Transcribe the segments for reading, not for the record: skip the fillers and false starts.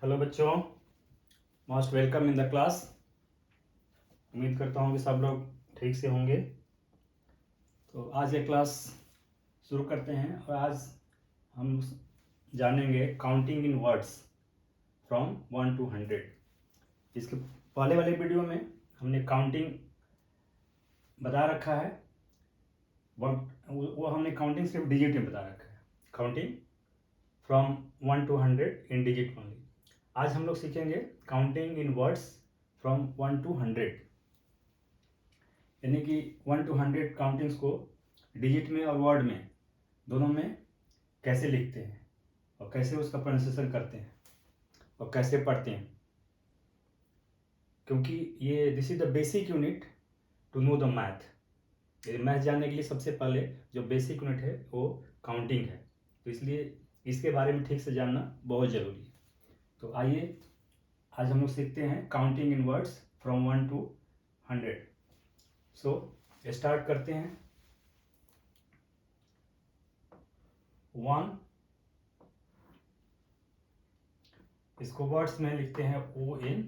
Hello बच्चों, most welcome in the class. उम्मीद करता हूँ कि सब लोग ठीक से होंगे। तो आज ये क्लास शुरू करते हैं और आज हम जानेंगे counting in words from 1 to 100। इसके पहले वाले वीडियो में हमने काउंटिंग बता रखा है। वो हमने काउंटिंग सिर्फ डिजिट में बता रखा है, counting from 1 to 100 in digit only. आज हम लोग सीखेंगे counting in words from 1 to 100, यानी कि 1 to 100 काउंटिंग्स को डिजिट में और वर्ड में दोनों में कैसे लिखते हैं और कैसे उसका प्रोनाउंसिएशन करते हैं और कैसे पढ़ते हैं, क्योंकि ये this is the basic unit to know the math. Math जानने के लिए सबसे पहले जो बेसिक यूनिट है वो काउंटिंग है, तो इसलिए इसके बारे में ठीक से जानना बहुत ज़रूरी है। तो आइए आज हम लोग सीखते हैं counting in words from 1 to 100। So start करते हैं। 1, इसको वर्ड्स में लिखते हैं ONE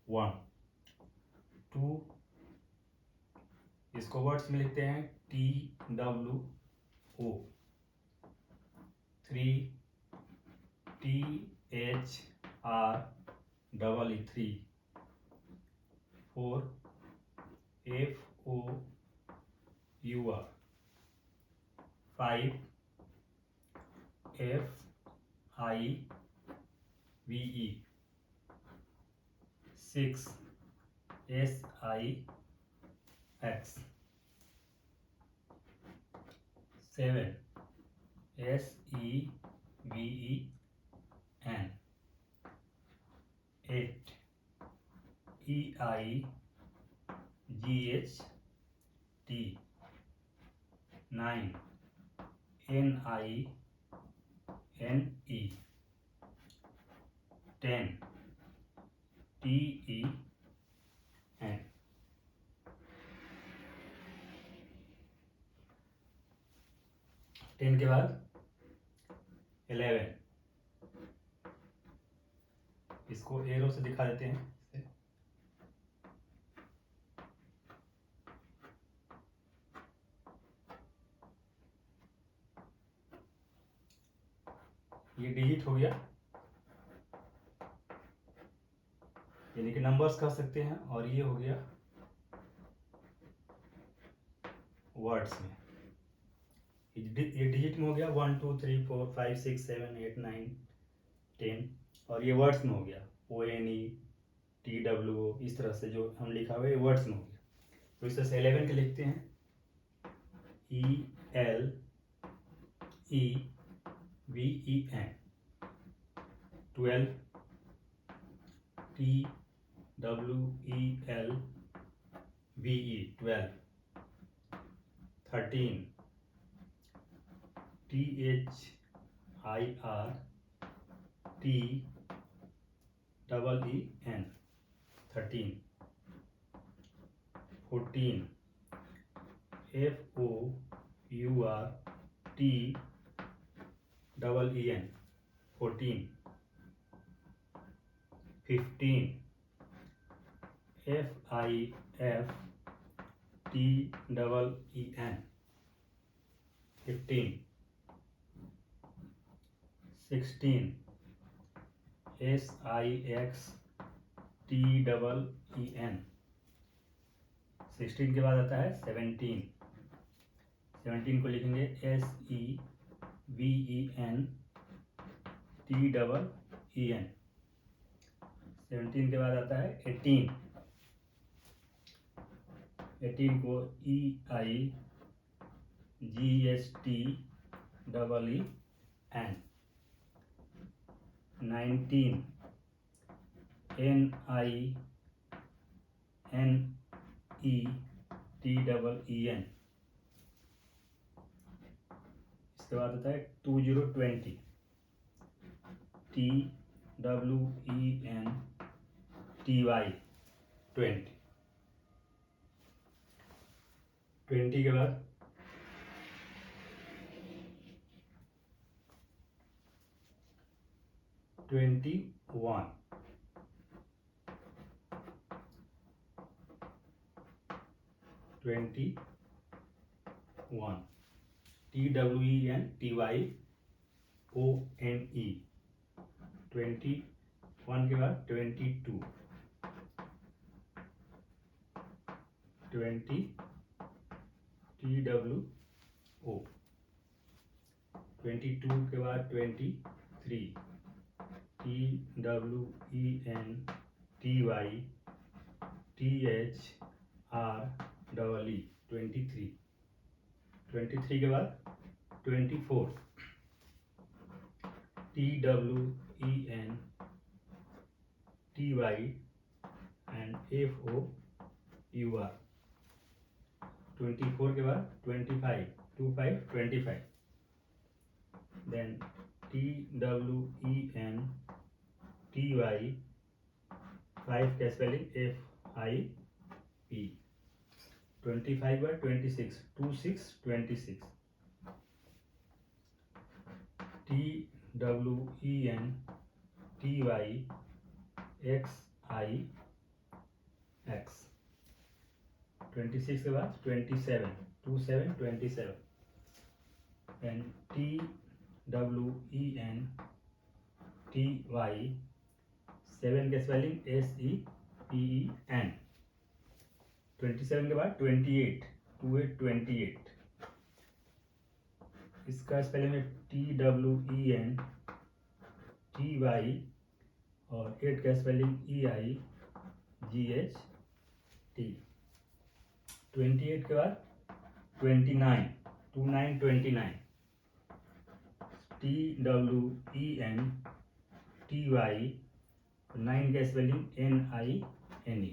1। 2, इसको वर्ड्स में लिखते हैं TWO। 3, THREE 3। 4, FOUR। 5, FIVE। 6, SIX। 7, SEVEN। 8, EIGHT। 9, NINE। 10, TEN। 10 के बाद 11, इसको एरो से दिखा देते हैं। ये डिजिट हो गया, यानी कि नंबर्स कह सकते हैं, और ये हो गया वर्ड्स में। ये डिजिट में हो गया 1 2 3 4 5 6 7 8 9 10, और ये वर्ड्स में हो गया ONE TWO। इस तरह से जो हम लिखा हुआ है वर्ड्स में हो गया। तो इस तरह से 11 के लिखते हैं ELEVEN। 12, TWELVE 12। 13, THIRTEEN 13। 14, FOURTEEN 14। 15, FIFTEEN 15। 16, SIXTEEN 16 के बाद आता है 17। 17 को लिखेंगे SEVENTEEN। 17 के बाद आता है 18। 18 को EIGHTEEN। 19, NINETEEN। इसके बाद आता है 2020 TWENTY 20। 20 के बाद 21 21 21 TWENTYONE 21 के बाद 22 20 TWO 22 के बाद 23 TWENTYTHREE 23 23 के बाद 24 TWENTYFOUR 24 के बाद 25 25 then TWENTY 5 का स्पेलिंग FIP 25 by 26 26 26 TWENTYXIX 26 के बाद 27 27 27 then TWENTY 7 का स्पेलिंग SEPEN 27 के बाद 28 28 इसका स्पेलिंग है TWENTY और 8 का स्पेलिंग EIGHT 28 के बाद 29 29 TWENTY 9 का स्पेलिंग NINE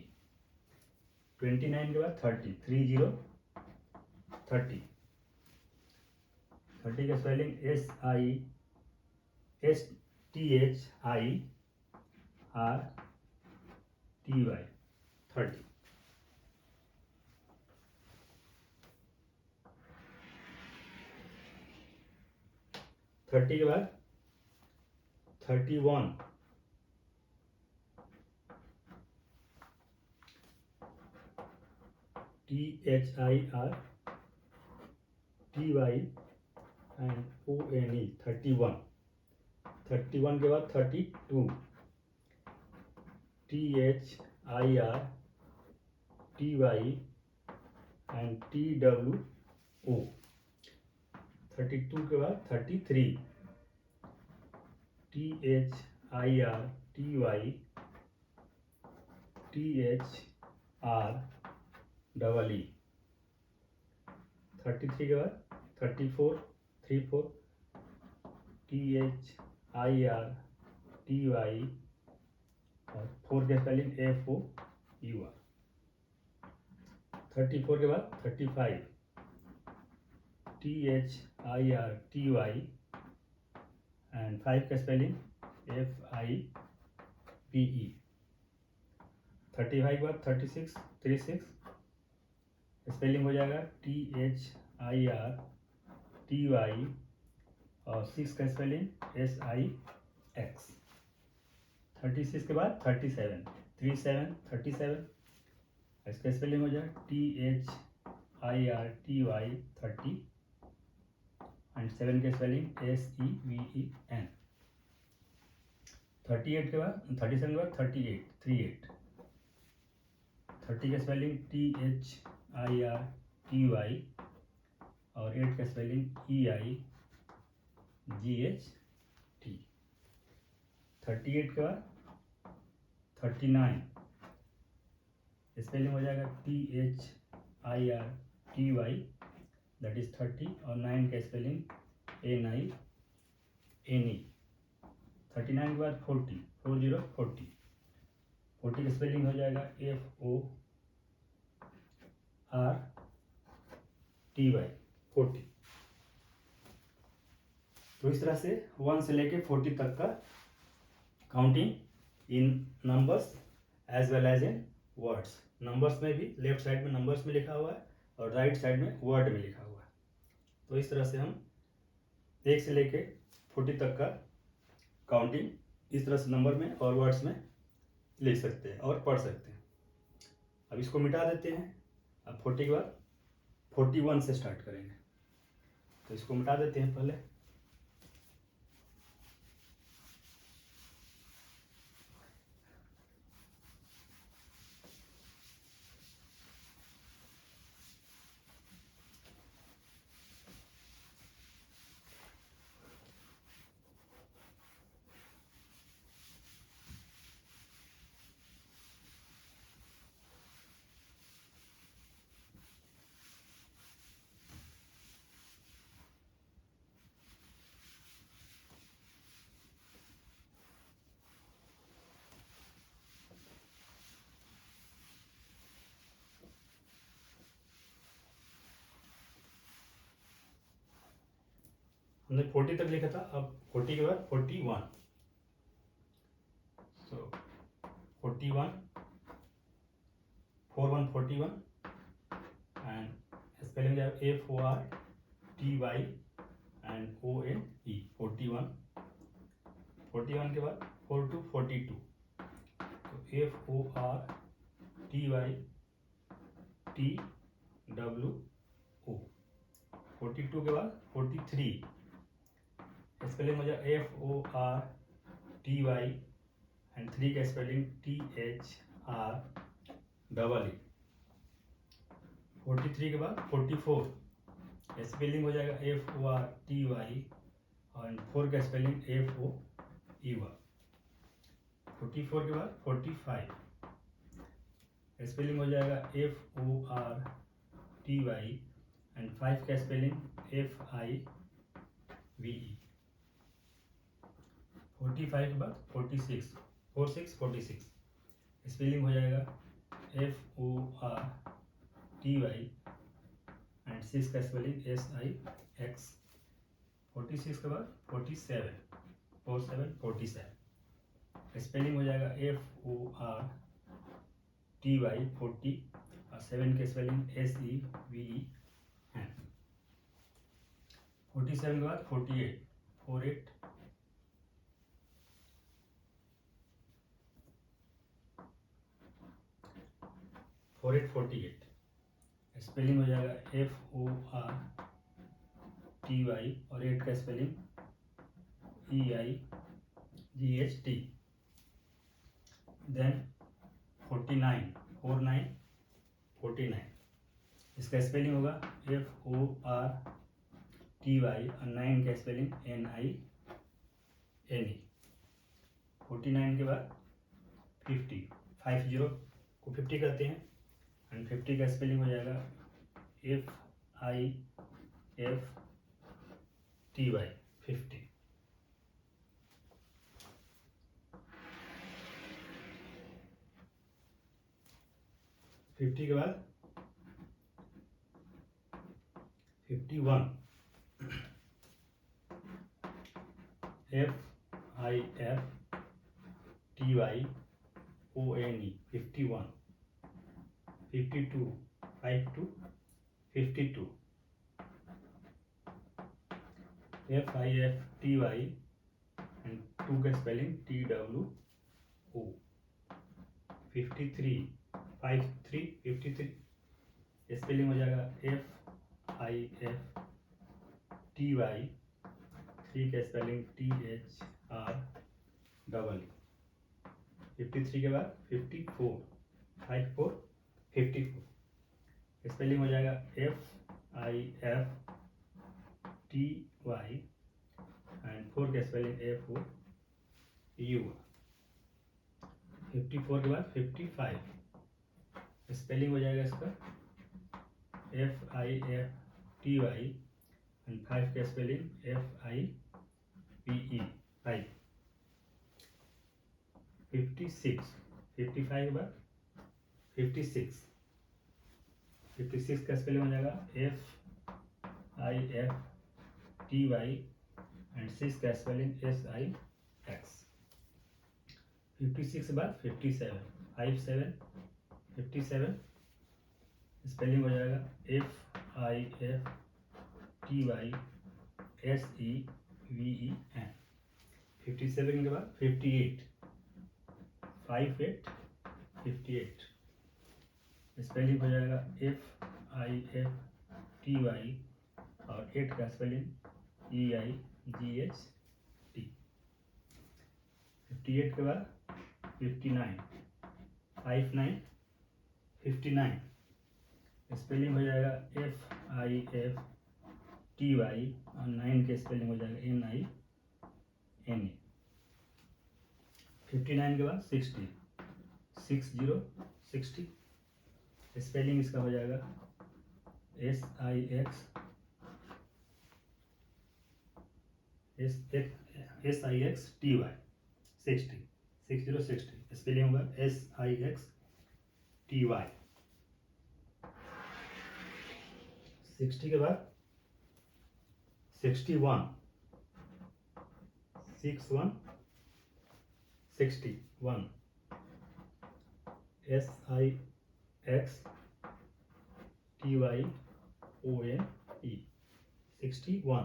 29 के बाद 30 30 30 30 का स्पेलिंग SISTHIRTY 30 30 के बाद 31 THIRTYONE 31 31 के बाद 32 THIRTYTWO 32 के बाद 33 THIRTYTHREE 33 के बाद 34 34 THIRTY और 4 के स्पेलिंग FOUR 34 के बाद 35 THIRTY एंड 5 का स्पेलिंग FIPE 35 के बाद 36 36 स्पेलिंग हो जाएगा THIRTY और 6 का स्पेलिंग SIX 36 के बाद 37 37 इसका स्पेलिंग हो जाएगा THIRTY 30 एंड 7 के स्पेलिंग SEVEN 38 के बाद 37 के बाद 38 30 का स्पेलिंग THIRTY और 8 का स्पेलिंग EIGHT 38 के बाद 39 स्पेलिंग हो जाएगा THIRTY दैट इज 30 और 9 का स्पेलिंग NINE 39 के बाद 40 40 का स्पेलिंग हो जाएगा FORTY 40 तो इस तरह से 1 से लेके 40 तक का counting in numbers as well as in words numbers में भी लेफ्ट साइड में नंबर्स में लिखा हुआ है और राइट साइड में वर्ड में लिखा हुआ है तो इस तरह से हम 1 से लेके 40 तक का काउंटिंग इस तरह से नंबर में और वर्ड्स में लिख सकते हैं और पढ़ सकते हैं। अब इसको मिटा देते हैं। अब 40 के बाद 41 से स्टार्ट करेंगे, तो इसको मिटा देते हैं पहले। हमने 40 तक लिखा था, अब 40 के बाद 41। सो 41, 41 and spelling FORTY and ONE 41। 41 के बाद 4 to 42, तो FORTYTWO। 42 के बाद 43, स्पेलिंग हो जाए FORTY एंड 3 का स्पेलिंग THREE। 43 के बाद 44, स्पेलिंग हो जाएगा FORTY और 4 का स्पेलिंग FOEY। 44 के बाद 45, स्पेलिंग हो जाएगा FORTY एंड 5 का स्पेलिंग FIVE। 45 के बाद 46, 46, स्पेलिंग हो जाएगा FORTY एंड 6 का स्पेलिंग SIX। 46 के बाद 47, 47, स्पेलिंग हो जाएगा FORTY 40 और 7 के स्पेलिंग SEVE हैं। 47 के बाद 48, 48, स्पेलिंग हो जाएगा FORTY और 8 का स्पेलिंग EIGHT। देन 49, 49, इसका स्पेलिंग होगा FORTY और 9 का स्पेलिंग NINE। 49 के बाद 50 को 50 करते हैं एंड 50 का स्पेलिंग हो जाएगा FIFTY 50। 50 के बाद 51, FIFTYONE 51। 52, 52, FIFTY एंड 2 का स्पेलिंग TWO। 53, 53, स्पेलिंग हो जाएगा FIFTY, 3 का स्पेलिंग THREE। 53 के बाद 54, 54, स्पेलिंग हो जाएगा FIFTY एंड 4 का स्पेलिंग FOU। 54 के बाद 55, स्पेलिंग हो जाएगा इसका FIFTY एंड 5 का स्पेलिंग FIPE 5। 56, 55 के बाद 56, 56 का स्पेलिंग हो जाएगा FIFTY एंड 6 का स्पेलिंग SIX। 56 के बाद 57, 57, स्पेलिंग हो जाएगा FIFTY SEVEN। 57 के बाद 58, 58, 58। स्पेलिंग हो जाएगा FIFTY और 8 का स्पेलिंग EIGHT। 58 के बाद 59, 59, 59। स्पेलिंग हो जाएगा FIFTY और 9 के स्पेलिंग हो जाएगा NINE। 59 के बाद 60, 60, 60। स्पेलिंग इसका हो जाएगा SIXTY, SIXTY, 60, 60। स्पेलिंग होगा SIXTY। 60 के बाद 61, 61, 61। SIXTYONE, 61।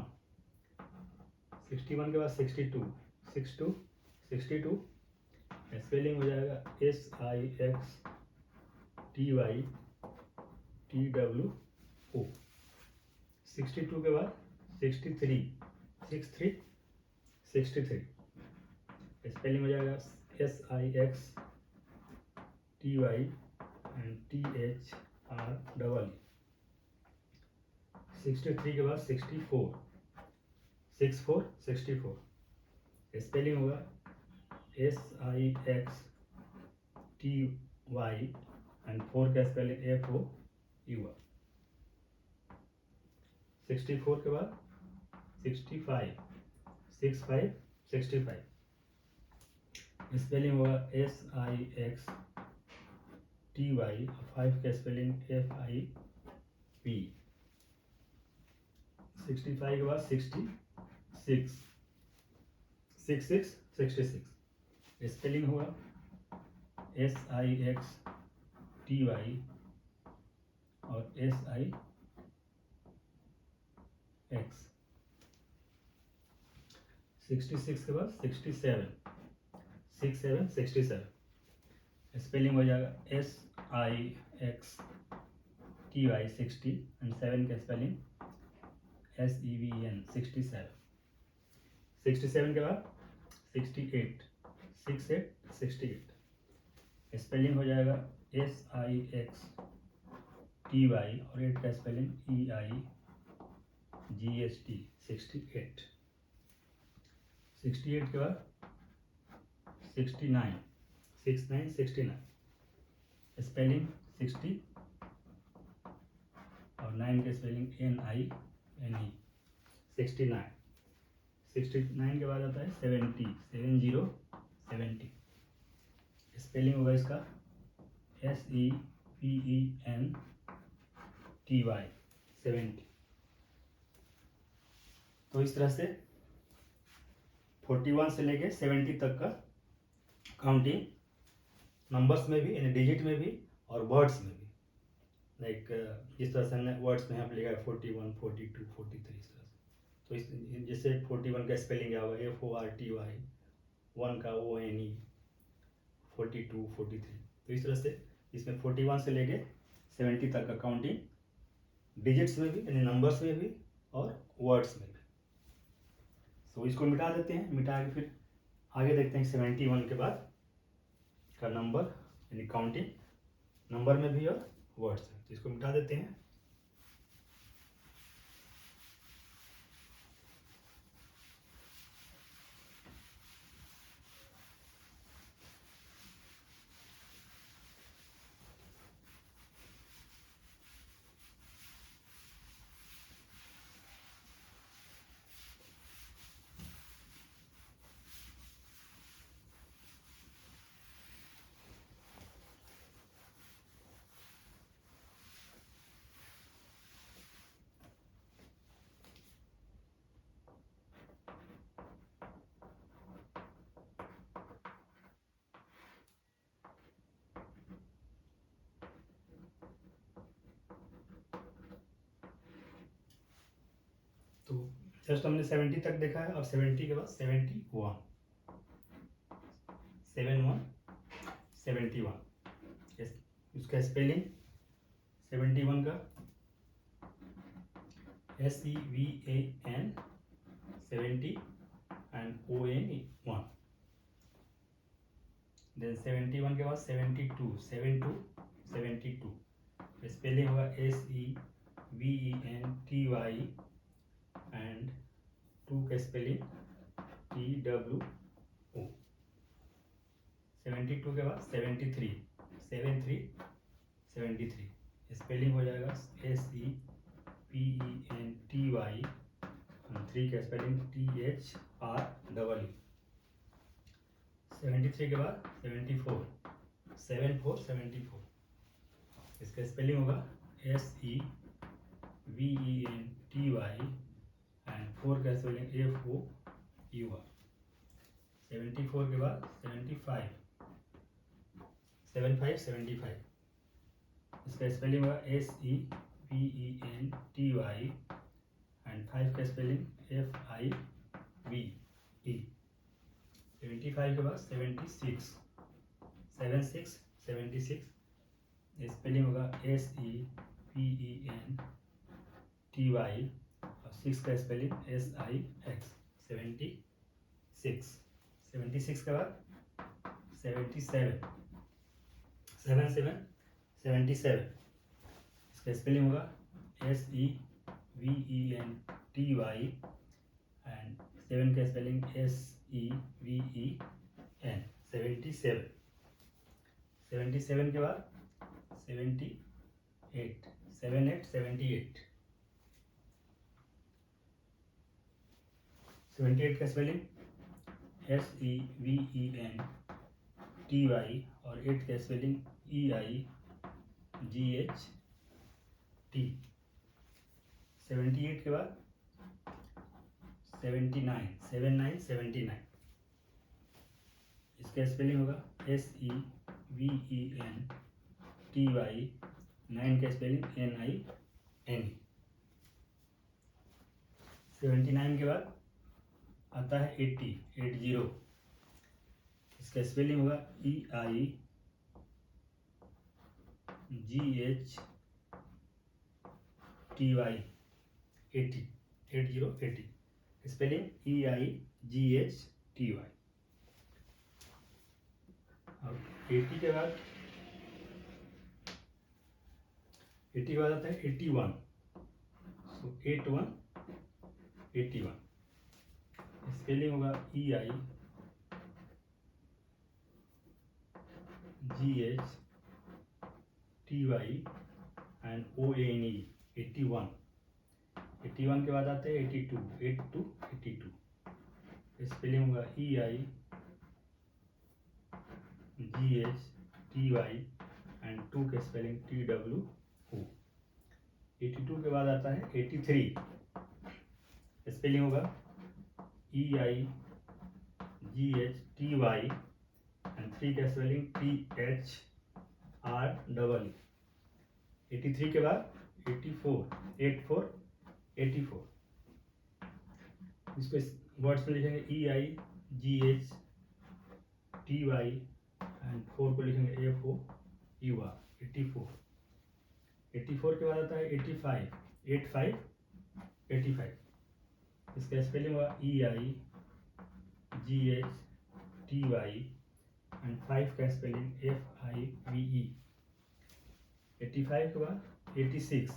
61 के बाद 62, 62, 62। स्पेलिंग हो जाएगा SIXTYTWO। 62 के बाद 63, 63, 63। स्पेलिंग हो जाएगा SIXTY एंड THREE। 63 के बाद 64, 64, 64। स्पेलिंग होगा SIXTY एंड 4 का स्पेलिंग FOUR। 64 के बाद 65, 65, 65। स्पेलिंग होगा SIXTY और 5 का स्पेलिंग FIP। 65 के बाद 66, 66, 66। स्पेलिंग होगा SIXTY और SIX। 66 के बाद 67, 67, 67। स्पेलिंग हो जाएगा SIXTY 60 एंड 7 का स्पेलिंग SEVEN 67। 67 के बाद 68, 68, 68। स्पेलिंग हो जाएगा SIXTY और 8 का स्पेलिंग EIGHT 68। 68 के बाद 69, 69, 69। स्पेलिंग 60 और 9 के स्पेलिंग NINE 69। 69 के बाद आता है 70, 70, 70। स्पेलिंग होगा इसका SEPENTY 70। तो इस तरह से 41 से लेके 70 तक का काउंटिंग नंबर्स में भी, यानी डिजिट में भी और वर्ड्स में भी। लाइक जिस तरह से हमने वर्ड्स में यहाँ पे लिखा है 41, 42, 43 इस तरह से। तो इस जैसे 41 का स्पेलिंग क्या होगा FORTY, 1 का ONE, 42, 43। तो इस तरह से इसमें 41 से लेके 70 तक का काउंटिंग डिजिट्स में भी, यानी नंबर्स में भी और वर्ड्स में भी। तो इसको मिटा देते हैं, मिटा के फिर आगे देखते हैं 71 के बाद का नंबर, यानी काउंटिंग नंबर में भी और वर्ड्स में। तो इसको मिटा देते हैं। तो जस्ट हमने 70 तक देखा है और 70 के बाद 71। 71 उसका स्पेलिंग 71 का SEVAN 70 and ON 1। देन 71 के बाद 72 स्पेलिंग होगा SEVENTY एंड 2 का स्पेलिंग TWO। 72 के बाद 73 स्पेलिंग हो जाएगा SEPENTY एंड 3 का स्पेलिंग THREE। 73 के बाद 74 इसका स्पेलिंग होगा SEVENTY एंड 4 का स्पेलिंग FOUR। 74 के बाद 75 इसका स्पेलिंग होगा SEVENTY एंड 5 का स्पेलिंग FIVE। 75 के बाद 76 स्पेलिंग होगा SEPENTY और 6 का स्पेलिंग SIX। 76 के बाद 77 इसका स्पेलिंग होगा SEVENTY एंड 7 का स्पेलिंग SEVEN। 77 के बाद 78 का स्पेलिंग SEVENTY और 8 का स्पेलिंग EIGHT। 78 के बाद 79 इसका स्पेलिंग होगा SEVENTY 9 का स्पेलिंग NINE। 79 के बाद आता है 80 इसका स्पेलिंग होगा EIGHTY 80 स्पेलिंग EIGHTY। और 80 के बाद आता है 81 81 स्पेलिंग होगा EIGHTY एंड ONE 81। 81 के बाद आते हैं 82 स्पेलिंग होगा EIGHTY एंड 2 के स्पेलिंग TWO। 82 के बाद आता है 83 स्पेलिंग होगा EIGHTY एंड 3 का स्पेलिंग THREE। 83 के बाद 84 इसको वर्ड्स में लिखेंगे EIGHTY एंड 4 को लिखेंगे FOUR। 84 के बाद आता है 85 इसका स्पेलिंग हुआ EIGHTY एंड 5 का स्पेलिंग FIVE। 85 के बाद 86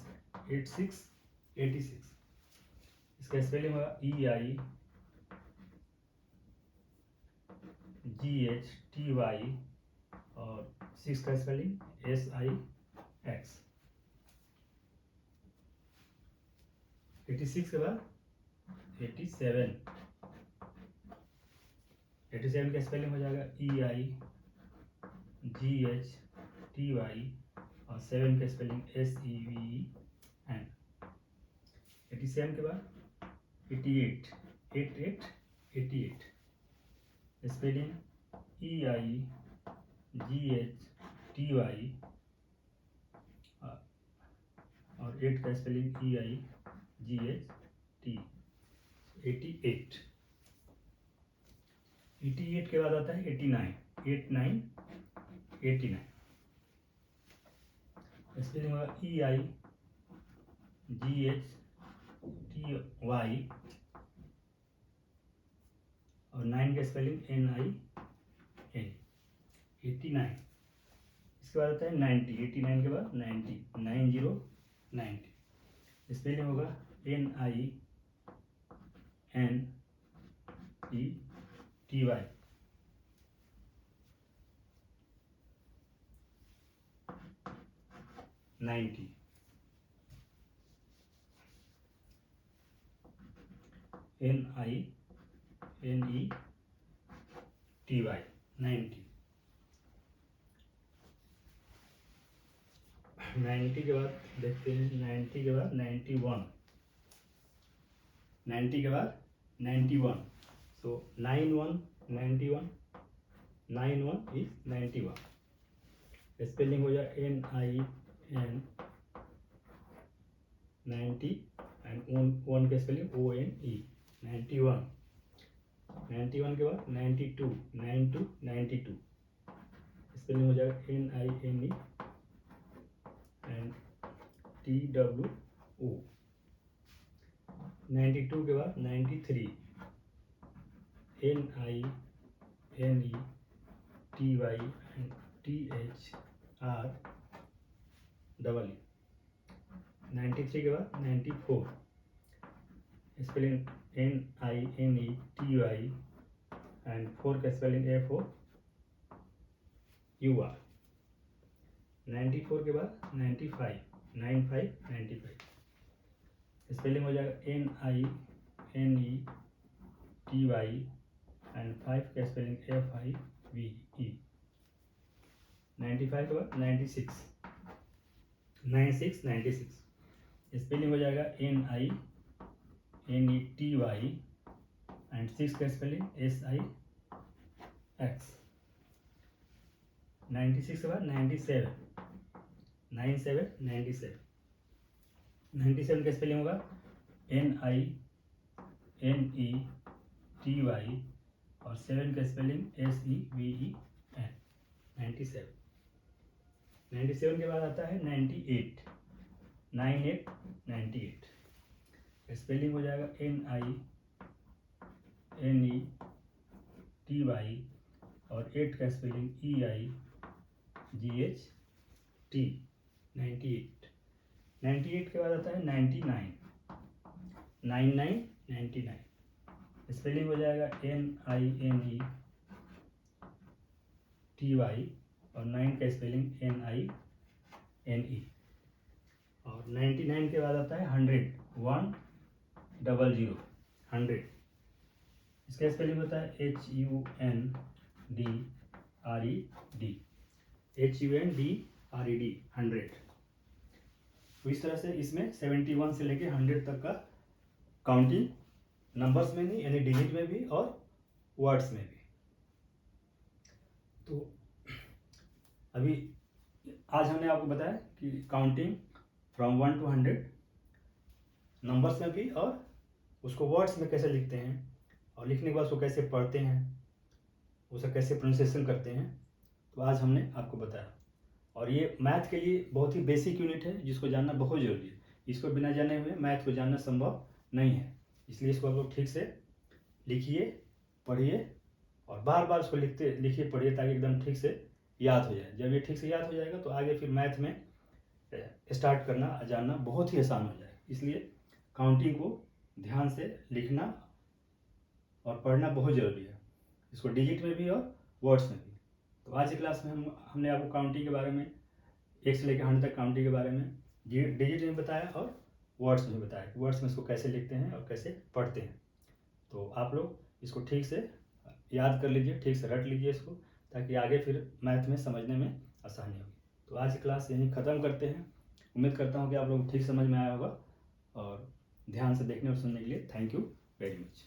इसका स्पेलिंग हुआ EIGHTY और 6 का स्पेलिंग SIX। 86 के बाद 87 का स्पेलिंग हो जाएगा EIGHTY और 7 का स्पेलिंग SEVEN। 87 के बाद 88 स्पेलिंग EIGHTY और 8 का स्पेलिंग EIGHT। 88 के बाद आता है 89, 89, 89। स्पेलिंग होगा EIGHTY और 9 का स्पेलिंग NIN, 89। इसके बाद आता है 90, 89 के बाद 90, 90, 90। स्पेलिंग होगा NINETY, 90। NINETY, 90। 90 के बाद देखते हैं, 90 के बाद 91, 90 के बाद 91। सो 91, 91, 91 इज 91। स्पेलिंग हो जाए NIN 90 एंड 1 का स्पेलिंग ONE, 91। 91 के बाद 92, 92, 92। स्पेलिंग हो जाएगा NINE एंड TWO। 92 के बाद 93, NINETY एंड THREE। 93 के बाद 94, स्पेलिंग NINETY एंड 4 का स्पेलिंग FOUR। 94 के बाद 95, 95, 95। स्पेलिंग हो जाएगा NINETY एंड 5 का स्पेलिंग FIVE। 95 के बाद 96, 96, 96। स्पेलिंग हो जाएगा NINETY एंड 6 का स्पेलिंग SIX। 96 के बाद 97, 97, 97। 97 का स्पेलिंग होगा NINETY और 7 का स्पेलिंग SEVEN, 97। 97 के बाद आता है 98, 98, 98। स्पेलिंग हो जाएगा NINETY और 8 का स्पेलिंग EIGHT, 98। 98 के बाद आता है 99, 99, 99। स्पेलिंग हो जाएगा NINETY और 9 का स्पेलिंग NINE। और 99 के बाद आता है 100, 100, 100। इसका स्पेलिंग होता है HUNDRED, 100। तो इस तरह से इसमें 71 से लेके 100 तक का काउंटिंग नंबर्स में भी, यानी डिजिट में भी और वर्ड्स में भी। तो अभी आज हमने आपको बताया कि काउंटिंग फ्रॉम 1 to 100 नंबर्स में भी, और उसको वर्ड्स में कैसे लिखते हैं, और लिखने के बाद उसको कैसे पढ़ते हैं, उसे कैसे प्रोनाउंसिएशन करते हैं। तो आज हमने आपको बताया। और ये मैथ के लिए बहुत ही बेसिक यूनिट है, जिसको जानना बहुत ज़रूरी है। इसको बिना जाने हुए मैथ को जानना संभव नहीं है। इसलिए इसको आप लोग ठीक से लिखिए, पढ़िए और बार बार उसको लिखिए पढ़िए, ताकि एकदम ठीक से याद हो जाए। जब ये ठीक से याद हो जाएगा तो आगे फिर मैथ में स्टार्ट करना, जानना बहुत ही आसान हो जाएगा। इसलिए काउंटिंग को ध्यान से लिखना और पढ़ना बहुत ज़रूरी है, इसको डिजिट में भी और वर्ड्स में भी। तो आज की क्लास में हमने आपको काउंटिंग के बारे में, 1 से लेकर 100 तक काउंटिंग के बारे में डिजिट में बताया और वर्ड्स में बताया कि वर्ड्स में इसको कैसे लिखते हैं और कैसे पढ़ते हैं। तो आप लोग इसको ठीक से याद कर लीजिए, ठीक से रट लीजिए इसको, ताकि आगे फिर मैथ में समझने में आसानी होगी। तो आज की क्लास यहीं ख़त्म करते हैं। उम्मीद करता हूँ कि आप लोग ठीक समझ में आया होगा, और ध्यान से देखने और सुनने के लिए थैंक यू वेरी मच।